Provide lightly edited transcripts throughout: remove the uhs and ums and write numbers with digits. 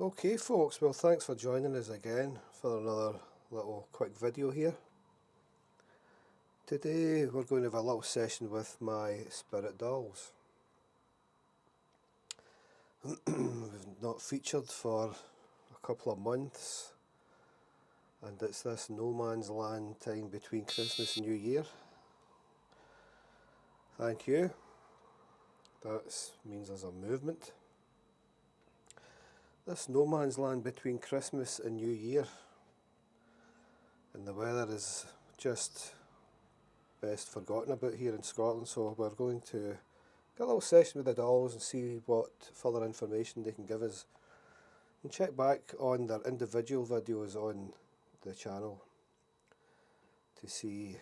Okay folks, well thanks for joining us again for another little quick video here. Today we're going to have a little session with my spirit dolls. We've not featured for a couple of months, and it's this no man's land time between Christmas and New Year. Thank you. That means there's a movement. This no man's land between Christmas and New Year, and the weather is just best forgotten about here in Scotland, so we're going to get a little session with the dolls and see what further information they can give us, and check back on their individual videos on the channel to see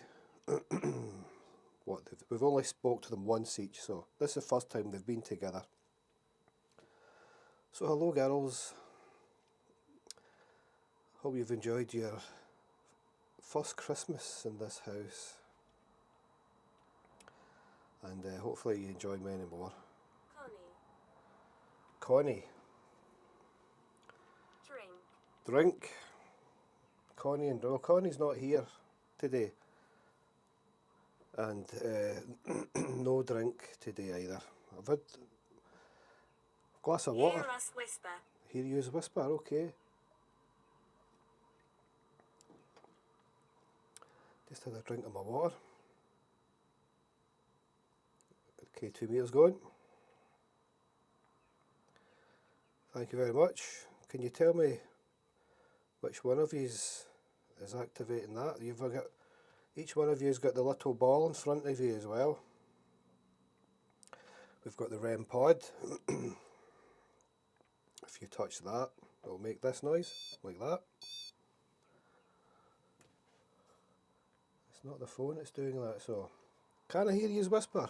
what we've only spoke to them once each, so this is the first time they've been together. So hello girls, hope you've enjoyed your first Christmas in this house, and hopefully you enjoy many more. Connie. Drink. Connie and Connie's not here today, and no drink today either. I've had a glass of water. Hear us whisper. Hear you whisper, okay. Just had a drink of my water. Okay, 2 meters going. Thank you very much. Can you tell me which one of you is activating that? Each one of you has got the little ball in front of you as well. We've got the REM pod. If you touch that, it'll make this noise, like that. It's not the phone that's doing that, so can I hear you whisper?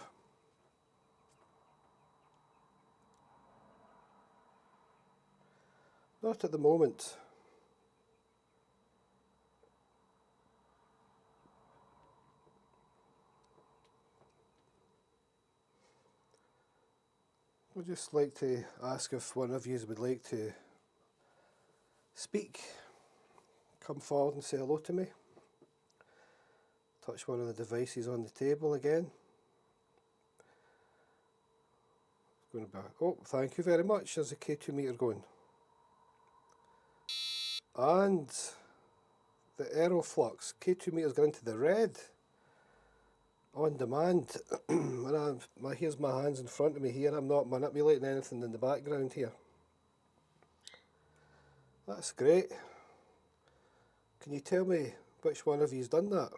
Not at the moment. I'd just like to ask if one of you would like to speak. Come forward and say hello to me. Touch one of the devices on the table again. It's going to be, oh, thank you very much. There's a K2 meter going. And the Aeroflux K2 meters going into the red. On demand. Here's my hands in front of me here. I'm not manipulating anything in the background here. That's great. Can you tell me which one of you's done that?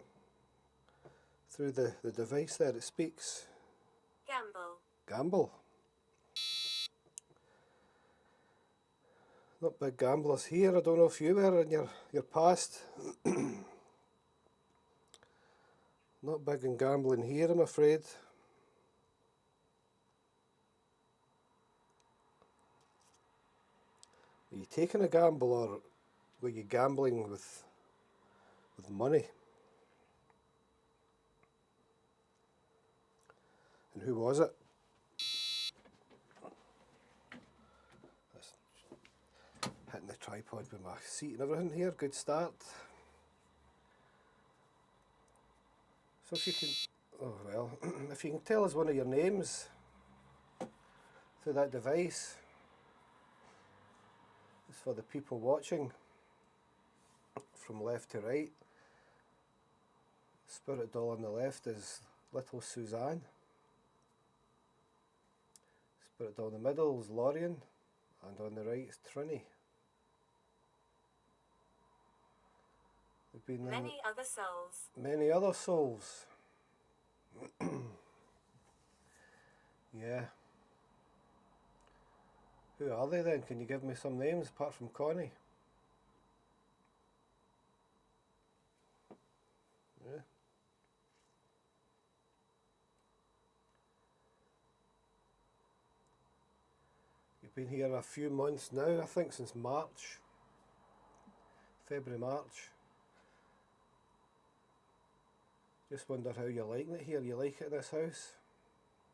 Through the device there, it speaks. Gamble. Gamble. Not big gamblers here. I don't know if you were in your past. Not big in gambling here, I'm afraid. Are you taking a gamble, or were you gambling with money? And who was it? Hitting the tripod with my seat and everything here. Good start. So if you can, oh well, if you can tell us one of your names through that device, it's for the people watching from left to right. Spirit doll on the left is Little Suzanne. Spirit doll in the middle is Lorien, and on the right is Trini. There've been Many other souls. many other souls. Yeah. Who are they then? Can you give me some names apart from Connie? Yeah. You've been here a few months now, I think since March. February, March. Just wonder how you're liking it here. You like it in this house?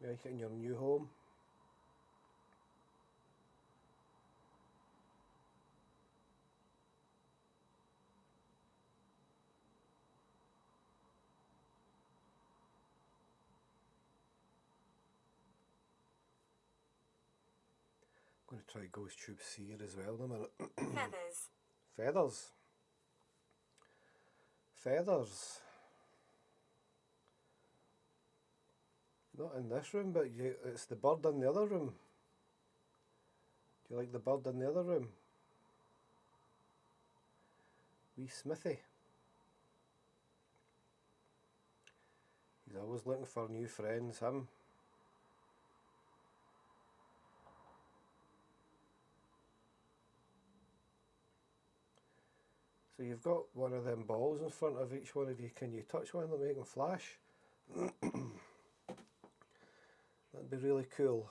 You like it in your new home? going to try Ghost Tube C here as well in a minute. Feathers. Feathers. Feathers. Not in this room, but it's the bird in the other room. Do you like the bird in the other room? Wee Smithy. He's always looking for new friends, him. So you've got one of them balls in front of each one of you. Can you touch one of them, make them flash? That'd be really cool.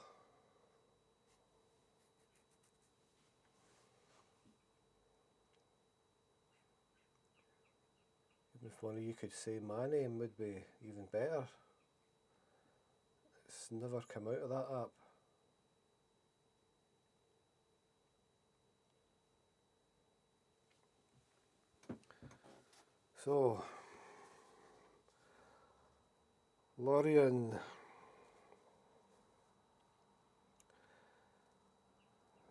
Even if one of you could say my name, would be even better. It's never come out of that app. So, Lorian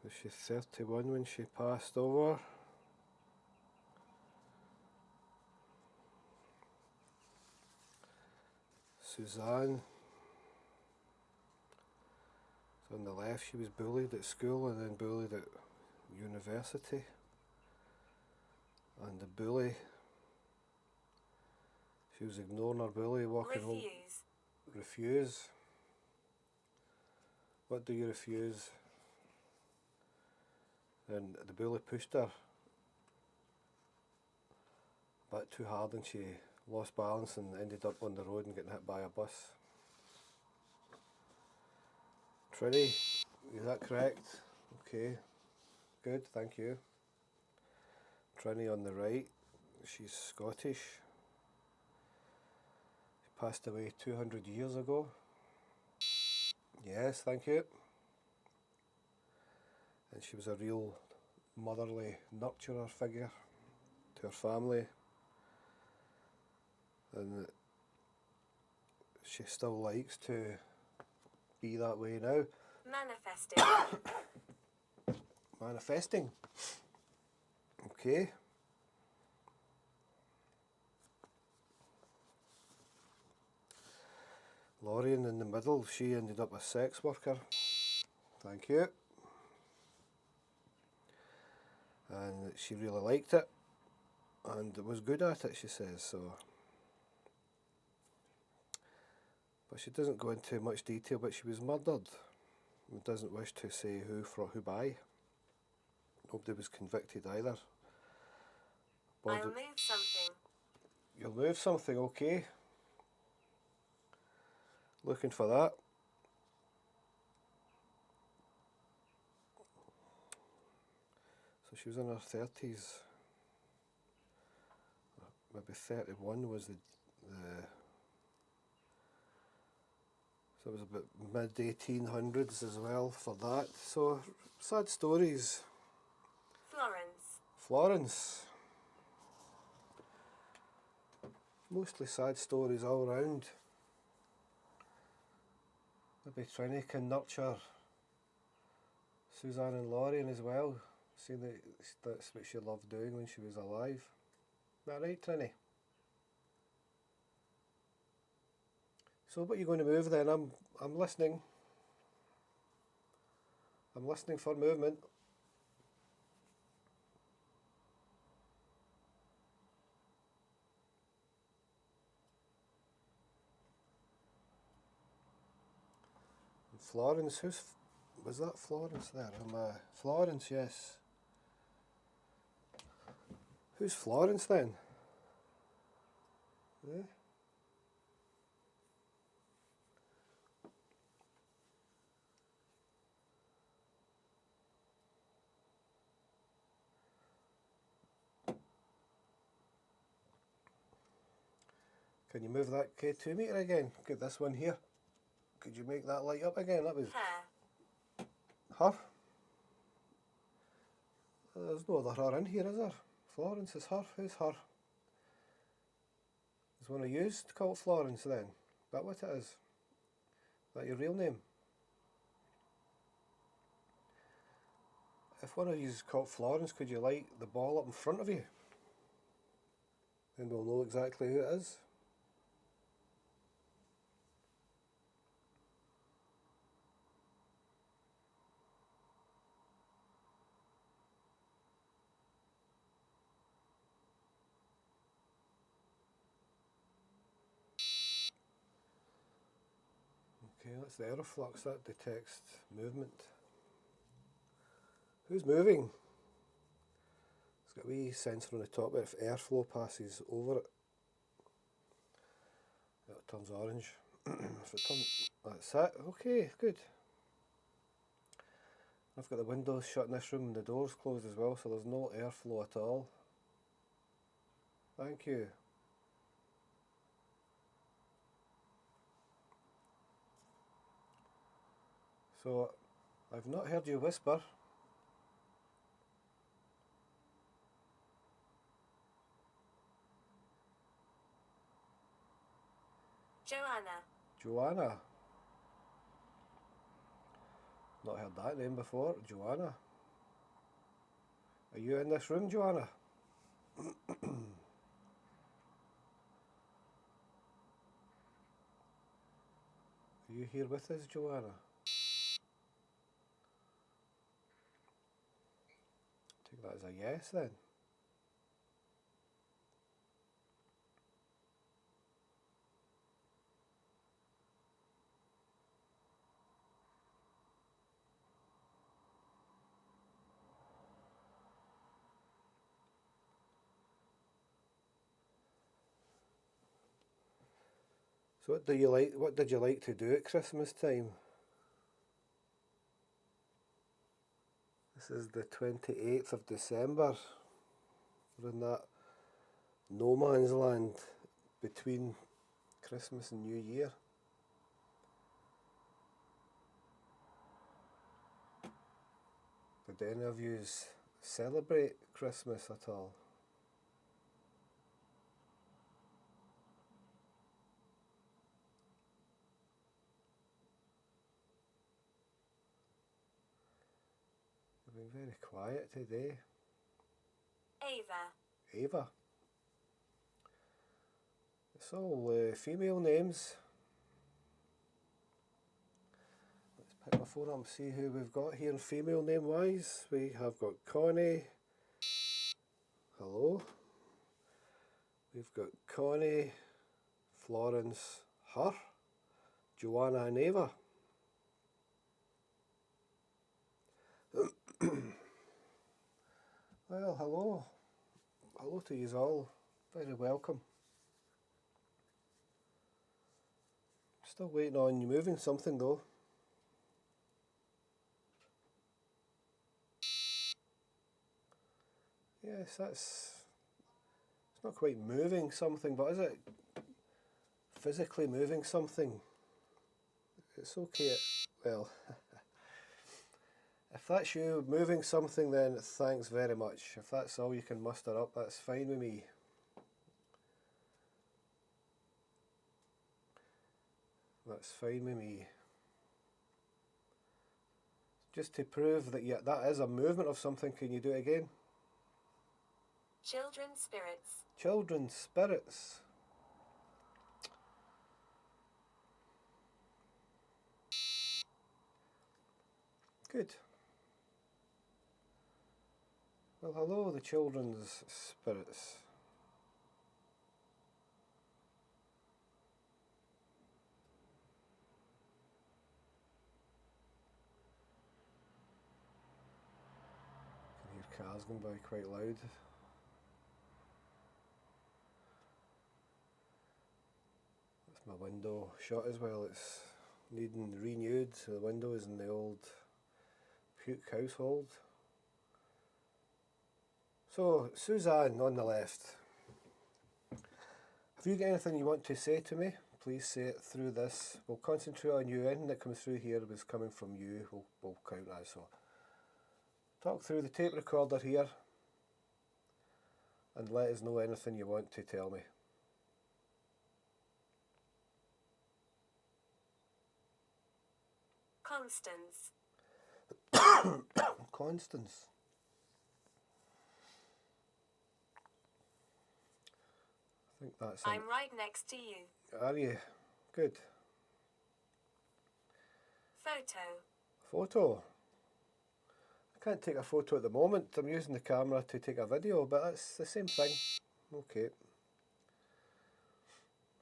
was she 31 when she passed over? Suzanne. So on the left she was bullied at school and then bullied at university. And the bully, she was ignoring her bully walking home. Refuse. What do you refuse? And the bully pushed her back too hard and she lost balance and ended up on the road and getting hit by a bus. Trinny, is that correct? Okay, good, thank you. Trinny on the right, she's Scottish. She passed away 200 years ago. Yes, thank you. And she was a real motherly nurturer figure to her family. And she still likes to be that way now. Manifesting. Manifesting. Okay. Lorian in the middle, she ended up a sex worker. Thank you. And she really liked it and was good at it, she says. So, but she doesn't go into much detail, but she was murdered and doesn't wish to say who by. Nobody was convicted either. I'll move something. You'll move something, okay. Looking for that. So she was in her 30s. Maybe 31 was the so it was about mid 1800s as well for that. So sad stories. Florence. Florence. Mostly sad stories all round. Maybe Trinny can nurture Suzanne and Lorian as well. See that's what she loved doing when she was alive. Isn't that right, Trinny? So what are you going to move then? I'm listening. I'm listening for movement. Florence, was that Florence there? Florence, yes. Who's Florence then? Yeah. Can you move that K2 meter again? Get this one here. Could you make that light up again? That was Her. her. There's no other her in here, is there? Florence is her. Who's her? Is one of you called Florence then? Is that what it is? Is that your real name? If one of you's caught Florence, could you light the ball up in front of you? Then we'll know exactly who it is. Okay, that's the aeroflux, that detects movement. Who's moving? It's got a wee sensor on the top where if airflow passes over it, it turns orange. If it turns, that's it. Okay, good. I've got the windows shut in this room and the doors closed as well, so there's no airflow at all. Thank you. So, I've not heard you whisper. Joanna. Joanna. Not heard that name before. Joanna. Are you in this room, Joanna? Are you here with us, Joanna? Take that as a yes then. So what did you like to do at Christmas time? This is the 28th of December. We're in that no man's land between Christmas and New Year. Did any of you celebrate Christmas at all? You've been very quiet today. Ava. Ava. It's all female names. Let's pick my phone up and see who we've got here female name wise. We have got Connie. Hello. We've got Connie, Florence, her, Joanna and Ava. Well, hello. Hello to you all. Very welcome. Still waiting on you moving something though. Yes, it's not quite moving something, but is it physically moving something? It's okay. Well, if that's you moving something, then thanks very much. If that's all you can muster up, that's fine with me. That's fine with me. Just to prove that, yeah, that is a movement of something, can you do it again? Children spirits. Children spirits. Good. Well, hello, the children's spirits. I can hear cars going by quite loud. That's my window shut as well. It's needing renewed. The window is in the old Puke household. So, Suzanne on the left. Have you got anything you want to say to me? Please say it through this. We'll concentrate on you. Anything that comes through here was coming from you. We'll count that. So, talk through the tape recorder here and let us know anything you want to tell me. Constance. Constance. I think that's it. I'm right next to you. Are you? Good. Photo. Photo. I can't take a photo at the moment. I'm using the camera to take a video, but that's the same thing. Okay.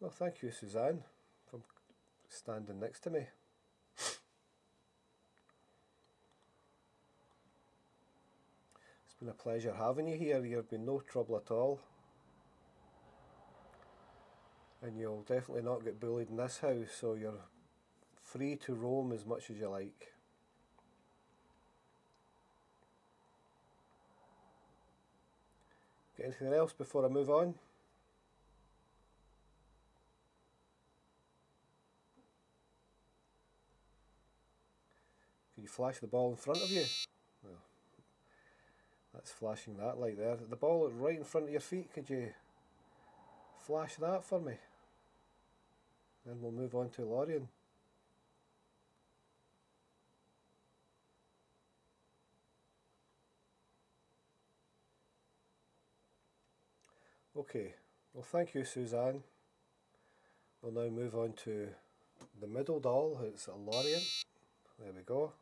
Well, thank you, Suzanne, for standing next to me. It's been a pleasure having you here. You've been no trouble at all. And you'll definitely not get bullied in this house, so you're free to roam as much as you like. Got anything else before I move on? Can you flash the ball in front of you? Well, that's flashing that light there. The ball right in front of your feet, could you flash that for me? Then we'll move on to Lorien. Okay, well thank you, Suzanne. We'll now move on to the middle doll. It's a Lorien. There we go.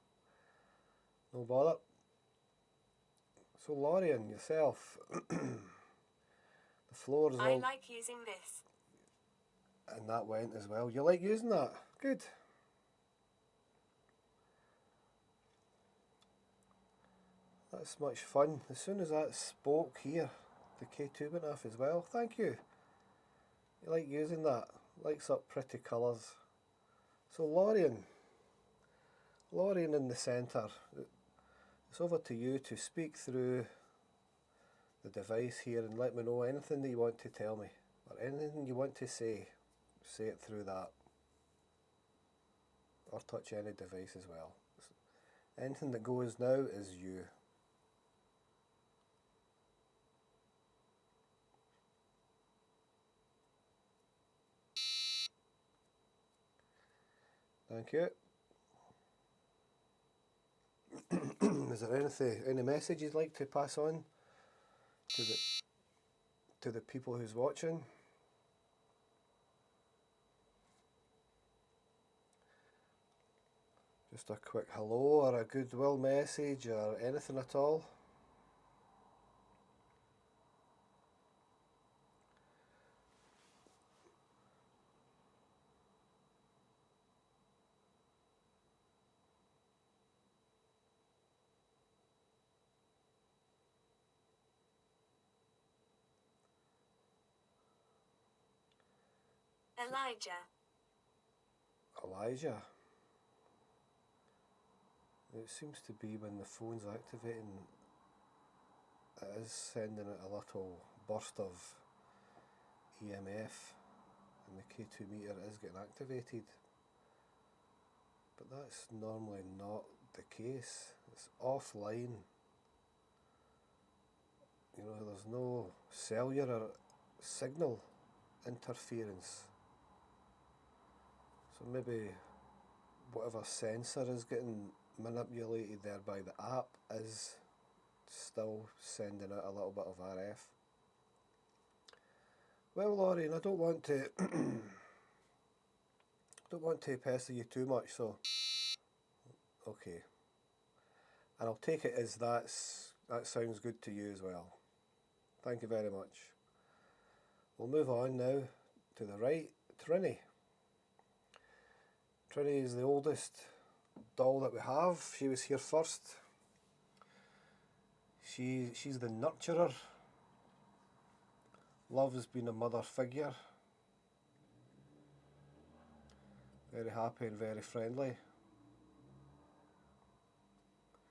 No bother. So Lorien, yourself. The floor is I all... like using this. And that went as well. You like using that? Good. That's much fun. As soon as that spoke here, the K2 went off as well. Thank you. You like using that? Likes up pretty colours. So Lorien. Lorien in the centre. It's over to you to speak through the device here and let me know anything that you want to tell me. Or anything you want to say. Say it through that. Or touch any device as well. Anything that goes now is you. Thank you. Is there any message you'd like to pass on to the people who's watching? Just a quick hello or a goodwill message or anything at all? Elijah. Elijah. It seems to be when the phone's activating, it is sending out a little burst of EMF and the K2 meter is getting activated. But that's normally not the case. It's offline. You know, there's no cellular signal interference. So maybe whatever sensor is getting manipulated there by the app is still sending out a little bit of RF. Well, Lorien, I don't want to pester you too much, so okay. And I'll take it as that sounds good to you as well. Thank you very much. We'll move on now to the right. Trinny. Trinny is the oldest doll that we have. She was here first. She's the nurturer. Loves being a mother figure. Very happy and very friendly.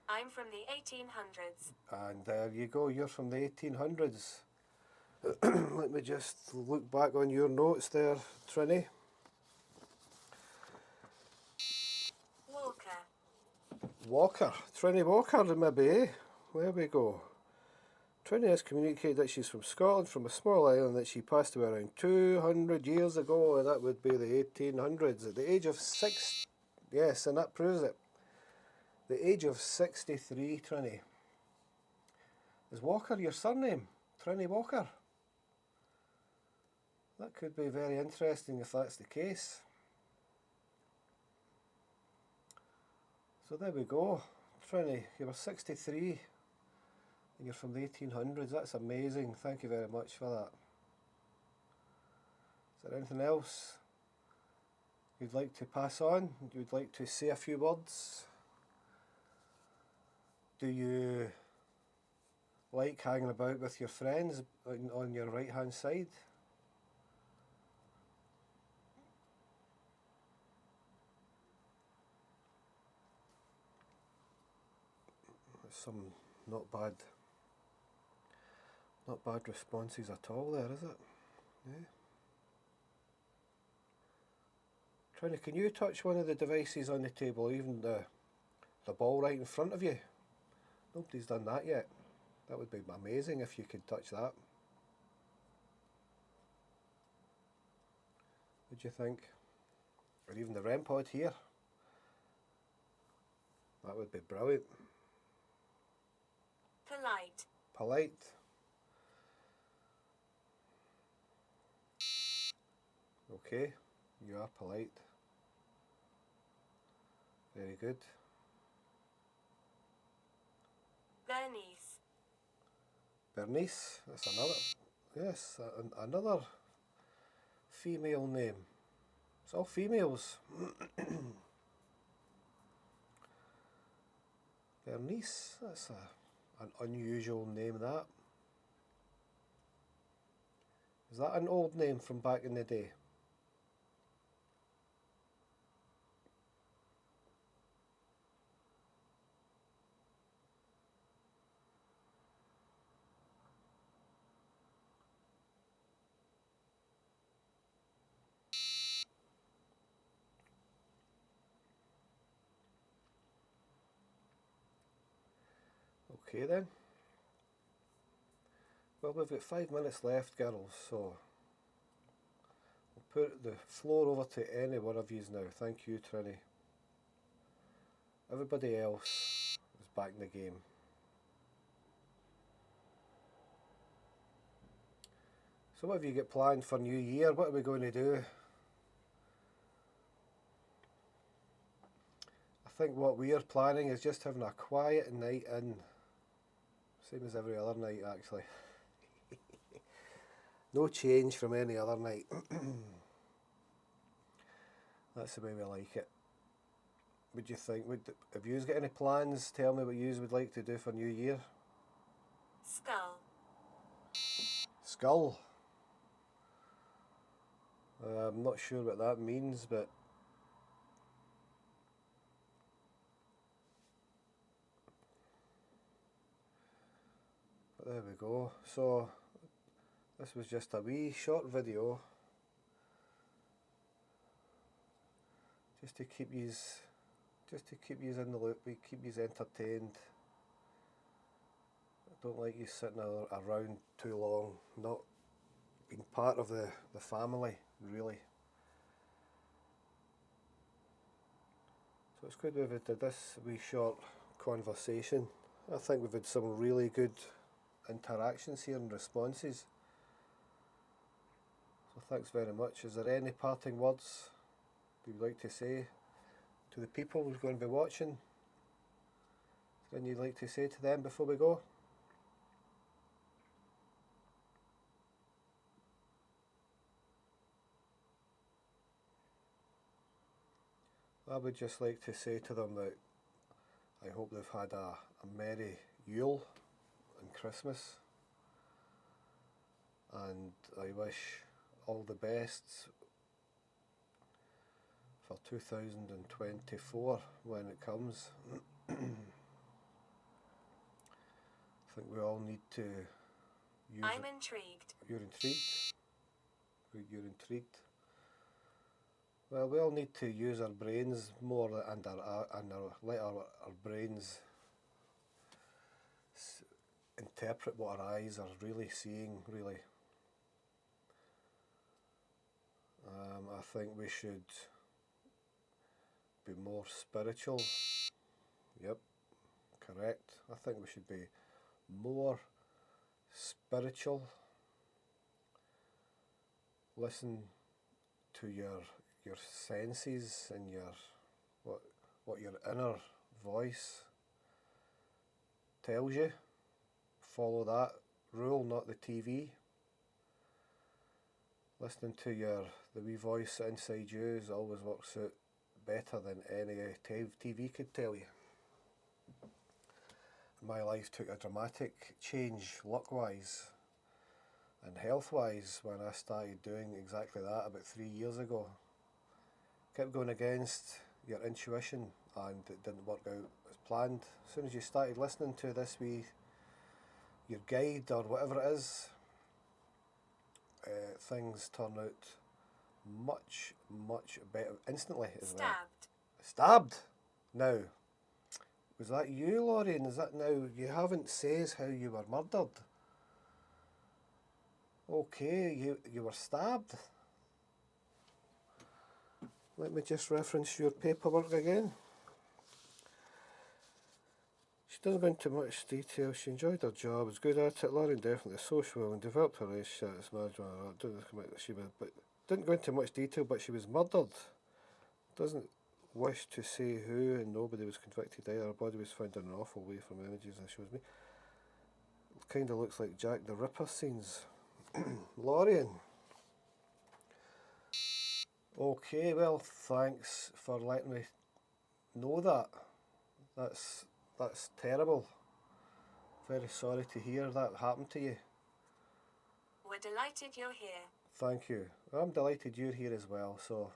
I'm from the 1800s. And there you go, you're from the 1800s. Let me just look back on your notes there, Trinny. Walker, Trinny Walker, maybe, eh? There we go. Trinny has communicated that she's from Scotland, from a small island that she passed away around 200 years ago, and that would be the 1800s, at the age of 6. Yes, and that proves it. The age of 63, Trinny. Is Walker your surname? Trinny Walker? That could be very interesting if that's the case. So there we go. Trinny, you were 63 and you're from the 1800s. That's amazing. Thank you very much for that. Is there anything else you'd like to pass on? You'd like to say a few words? Do you like hanging about with your friends on your right hand side? Some not bad responses at all there, is it? Yeah. Trinny, can you touch one of the devices on the table, even the ball right in front of you? Nobody's done that yet. That would be amazing if you could touch that. What do you think? Or even the REM pod here. That would be brilliant. Polite. Polite. Okay, you are polite. Very good. Bernice. Bernice, that's another, yes, another female name. It's all females. Bernice, that's an unusual name, that. Is that an old name from back in the day? Okay then. Well, we've got 5 minutes left, girls, so I'll put the floor over to any one of yous now. Thank you, Trinny. Everybody else is back in the game. So what have you got planned for New Year? What are we going to do? I think what we are planning is just having a quiet night in. Same as every other night, actually. No change from any other night. That's the way we like it. What do you think? Have you got any plans? Tell me what you would like to do for New Year. Skull. Skull. I'm not sure what that means, but there we go. So this was just a wee short video just to keep yous in the loop, keep yous entertained. I don't like you sitting around too long, not being part of the family, really. So it's good we've had this wee short conversation. I think we've had some really good interactions here and responses. So thanks very much. Is there any parting words you'd like to say to the people who's going to be watching? Is there anything you'd like to say to them before we go? I would just like to say to them that I hope they've had a merry Yule and Christmas, and I wish all the best for 2024 when it comes. I think we all need to use I'm intrigued. You're intrigued? You're intrigued? Well, we all need to use our brains more and let our brains interpret what our eyes are really seeing, really. I think we should be more spiritual. Yep. I think we should be more spiritual. Listen to your senses and what your inner voice tells you. Follow that rule, not the TV. Listening to the wee voice inside you always works out better than any TV could tell you. My life took a dramatic change luck-wise and health-wise when I started doing exactly that about 3 years ago. Kept going against your intuition and it didn't work out as planned. As soon as you started listening to this your guide or whatever it is, things turn out much, much better instantly as well. Stabbed? Now, was that you, Lorraine? Is that now? You haven't says how you were murdered. Okay, you were stabbed. Let me just reference your paperwork again. She doesn't go into much detail. She enjoyed her job, was good at it. Lauren definitely social and developed her relationship as manager. But didn't go into much detail. But she was murdered. Doesn't wish to say who, and nobody was convicted either. Her body was found in an awful way from images that shows me. Kind of looks like Jack the Ripper scenes. Lorraine. Okay, well, thanks for letting me know that. That's terrible. Very sorry to hear that happened to you. We're delighted you're here. Thank you. I'm delighted you're here as well, so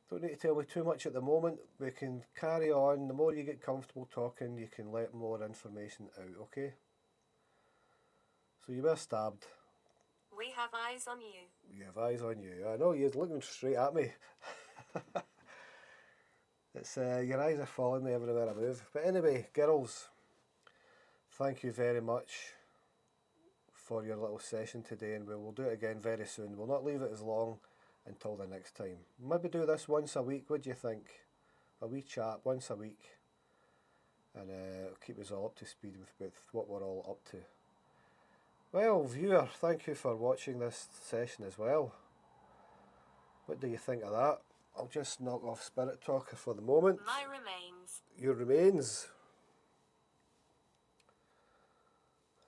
don't need to tell me too much at the moment. We can carry on. The more you get comfortable talking, you can let more information out, okay? So you were stabbed. We have eyes on you. You have eyes on you. I know, you're looking straight at me. It's your eyes are following me everywhere I move. But anyway, girls, thank you very much for your little session today, and we'll do it again very soon. We'll not leave it as long until the next time. Maybe do this once a week, what do you think? A wee chat once a week, and keep us all up to speed with what we're all up to. Well, viewer, thank you for watching this session as well. What do you think of that? I'll just knock off Spirit Talker for the moment. My remains. Your remains.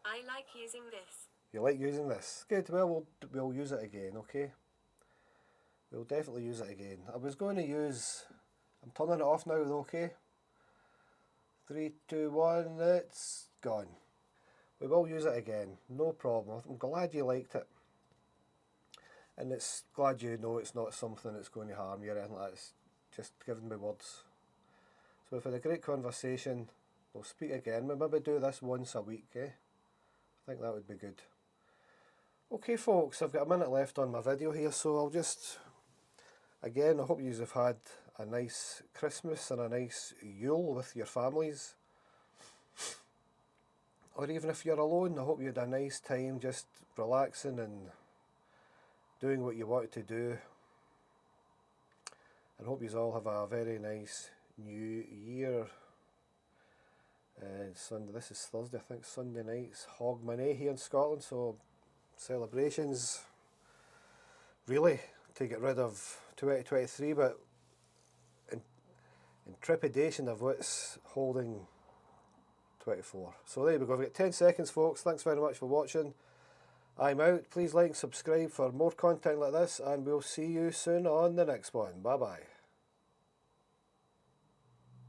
I like using this. You like using this? Good, well, we'll use it again, okay? We'll definitely use it again. I was going to use... I'm turning it off now, okay? 3, 2, 1, it's gone. We will use it again, no problem. I'm glad you liked it. And it's glad you know it's not something that's going to harm you or anything like that. It's just giving me words. So we've had a great conversation. We'll speak again. We'll maybe do this once a week, eh? I think that would be good. Okay folks, I've got a minute left on my video here, so I'll just... Again, I hope you have had a nice Christmas and a nice Yule with your families. Or even if you're alone, I hope you had a nice time just relaxing and doing what you wanted to do. And hope you all have a very nice new year. Sunday, this is Thursday, I think Sunday night's Hogmanay here in Scotland, so celebrations really to get rid of 2023, but in trepidation of what's holding 24. So there we go, we've got 10 seconds folks. Thanks very much for watching. I'm out. Please like and subscribe for more content like this, and we'll see you soon on the next one. Bye bye.